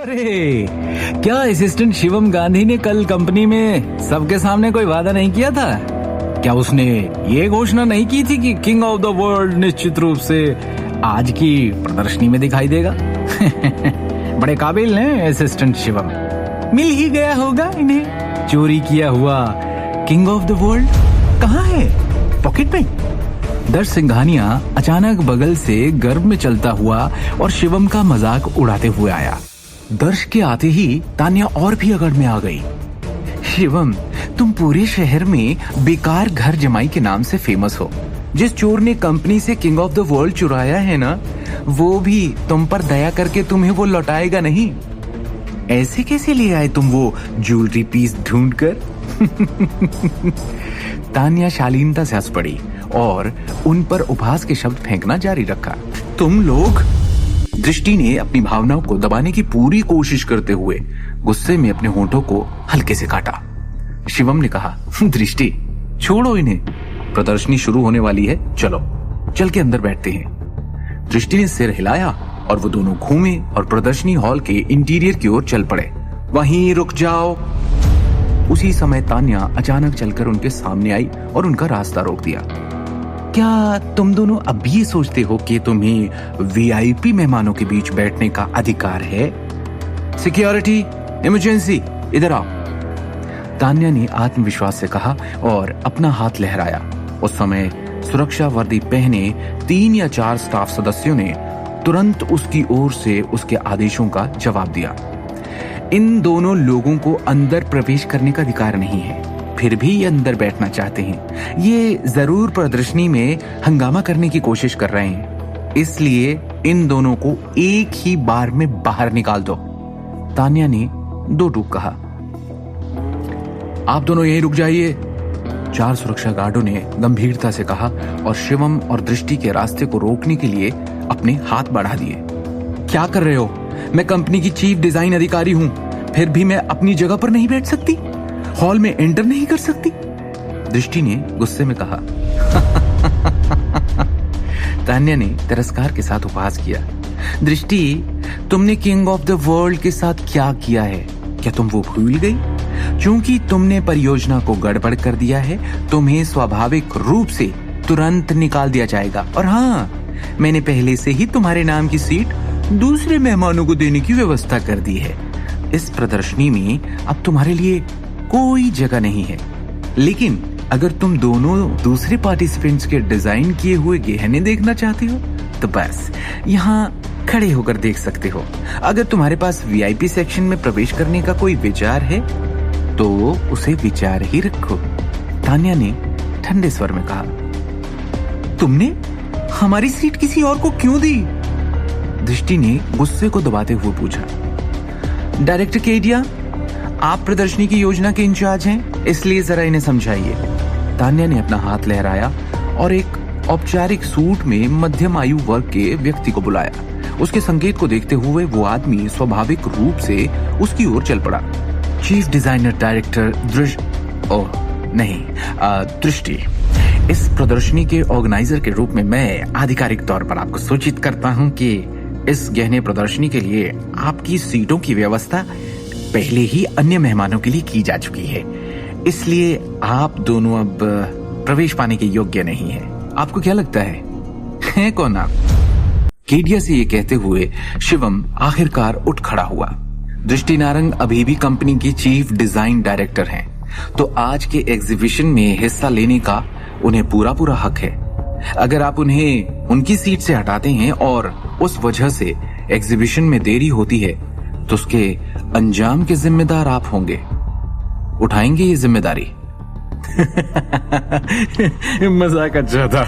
अरे, क्या असिस्टेंट शिवम गांधी ने कल कंपनी में सबके सामने कोई वादा नहीं किया था? क्या उसने ये घोषणा नहीं की थी कि किंग ऑफ द वर्ल्ड निश्चित रूप से आज की प्रदर्शनी में दिखाई देगा? बड़े काबिल हैं असिस्टेंट शिवम। मिल ही गया होगा इन्हें चोरी किया हुआ किंग ऑफ द वर्ल्ड। कहाँ है? पॉकेट में। दर्श सिंघानिया अचानक बगल से गर्भ में चलता हुआ और शिवम का मजाक उड़ाते हुए आया। दर्श के आते ही तान्या और भी अगड़ में आ गई। शिवम, तुम पूरे शहर में बेकार घर जमाई के नाम से फेमस हो। जिस चोर ने कंपनी से किंग ऑफ द वर्ल्ड चुराया है ना, वो भी तुम पर दया करके तुम्हें वो लौटाएगा नहीं। ऐसे कैसे ले आए तुम वो ज्वेलरी पीस ढूंढकर? तान्या शालीनता से हंस पड़ी और उन पर उपहास के शब्द फेंकना जारी रखा। तुम लोग? दृष्टि ने अपनी भावनाओं को दबाने की पूरी कोशिश करते हुए गुस्से में अपने होंठों को हल्के से काटा। शिवम ने कहा, दृष्टि छोड़ो इन्हें, प्रदर्शनी शुरू होने वाली है, चलो चल के अंदर बैठते हैं। दृष्टि ने सिर हिलाया और वो दोनों घूमे और प्रदर्शनी हॉल के इंटीरियर की ओर चल पड़े। वहीं रुक जाओ। उसी समय तान्या अचानक चलकर उनके सामने आई और उनका रास्ता रोक दिया। क्या तुम दोनों अब भी सोचते हो कि तुम्हें वीआईपी मेहमानों के बीच बैठने का अधिकार है? सिक्योरिटी, इमरजेंसी, इधर आओ, तान्या ने आत्मविश्वास से कहा और अपना हाथ लहराया। उस समय सुरक्षा वर्दी पहने 3 या 4 स्टाफ सदस्यों ने तुरंत उसकी ओर से उसके आदेशों का जवाब दिया। इन दोनों लोगों को अंदर प्रवेश करने का अधिकार नहीं है, फिर भी ये अंदर बैठना चाहते हैं। ये जरूर प्रदर्शनी में हंगामा करने की कोशिश कर रहे हैं, इसलिए इन दोनों को एक ही बार में बाहर निकाल दो। तान्या ने 2 टूक कहा। आप दोनों यहीं रुक जाइए, 4 सुरक्षा गार्डों ने गंभीरता से कहा और शिवम और दृष्टि के रास्ते को रोकने के लिए अपने हाथ बढ़ा दिए। क्या कर रहे हो? मैं कंपनी की चीफ डिजाइन अधिकारी हूं, फिर भी मैं अपनी जगह पर नहीं बैठ सकती? हॉल में एंटर नहीं कर सकती? दृष्टि ने गुस्से में कहा। तान्या ने तिरस्कार के साथ उपहास किया। दृष्टि, तुमने किंग ऑफ द वर्ल्ड के साथ क्या किया है? क्या तुम वो भूल गई? क्योंकि तुमने परियोजना को गड़बड़ कर दिया है, तुम्हें स्वाभाविक रूप से तुरंत निकाल दिया जाएगा। और हाँ, मैंने पहले से ही तुम्हारे नाम की सीट दूसरे मेहमानों को देने की व्यवस्था कर दी है। इस प्रदर्शनी में अब तुम्हारे लिए कोई जगह नहीं है। लेकिन अगर तुम दोनों दूसरे पार्टिसिपेंट्स के डिजाइन किए हुए गहने देखना चाहते हो तो बस यहाँ खड़े होकर देख सकते हो। अगर तुम्हारे पास वीआईपी सेक्शन में प्रवेश करने का कोई विचार है तो उसे विचार ही रखो, तान्या ने ठंडे स्वर में कहा। तुमने हमारी सीट किसी और को क्यों दी? दृष्टि ने गुस्से को दबाते हुए पूछा। डायरेक्टर केडिया, आप प्रदर्शनी की योजना के इंचार्ज हैं, इसलिए जरा इन्हें समझाइए। तान्या ने अपना हाथ लहराया और एक औपचारिक सूट में मध्यम आयु वर्ग के व्यक्ति को बुलाया। उसके संकेत को देखते हुए वो आदमी स्वाभाविक रूप से उसकी ओर चल पड़ा। चीफ डिजाइनर डायरेक्टर दृष्टि, इस प्रदर्शनी के ऑर्गेनाइजर के रूप में मैं आधिकारिक तौर पर आपको सूचित करता हूं कि इस गहने प्रदर्शनी के लिए आपकी सीटों की व्यवस्था पहले ही अन्य मेहमानों के लिए की जा चुकी है, इसलिए आप दोनों अब प्रवेश पाने के योग्य नहीं है। आपको क्या लगता है कौन आप? केडिया से ये कहते हुए शिवम आखिरकार उठ खड़ा हुआ। दृष्टि नारंग अभी भी कंपनी की चीफ डिजाइन डायरेक्टर हैं, तो आज के एग्जीबिशन में हिस्सा लेने का उन्हें पूरा हक है। अगर आप उन्हें उनकी सीट से हटाते हैं और उस वजह से एग्जीबिशन में देरी होती है तो उसके अंजाम के जिम्मेदार आप होंगे। उठाएंगे ये जिम्मेदारी? मजाक अच्छा था।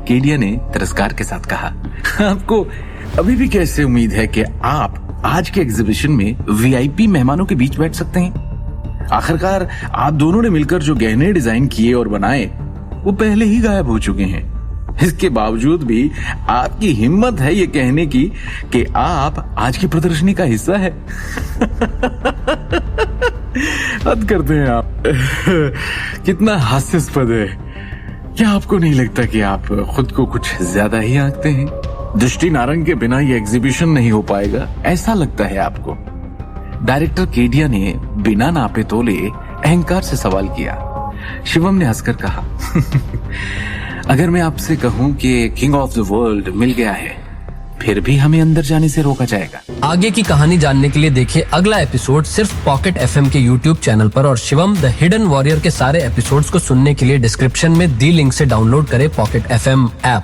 केडिया ने तिरस्कार के साथ कहा। आपको अभी भी कैसे उम्मीद है कि आप आज के एग्जीबिशन में वीआईपी मेहमानों के बीच बैठ सकते हैं? आखिरकार आप दोनों ने मिलकर जो गहने डिजाइन किए और बनाए वो पहले ही गायब हो चुके हैं। इसके बावजूद भी आपकी हिम्मत है ये कहने की कि आप आज की प्रदर्शनी का हिस्सा है। हद करते हैं आप। कितना हास्यास्पद है। क्या आपको नहीं लगता कि आप खुद को कुछ ज्यादा ही आंकते हैं? दृष्टि नारंग के बिना ये एग्जीबिशन नहीं हो पाएगा, ऐसा लगता है आपको? डायरेक्टर केडिया ने बिना नापे तोले अहंकार से सवाल किया। शिवम ने हंसकर कहा, अगर मैं आपसे कहूं कि किंग ऑफ द वर्ल्ड मिल गया है, फिर भी हमें अंदर जाने से रोका जाएगा। आगे की कहानी जानने के लिए देखिए अगला एपिसोड सिर्फ पॉकेट एफएम के यूट्यूब चैनल पर, और शिवम द हिडन वॉरियर के सारे एपिसोड्स को सुनने के लिए डिस्क्रिप्शन में दी लिंक से डाउनलोड करें पॉकेट एफएम ऐप।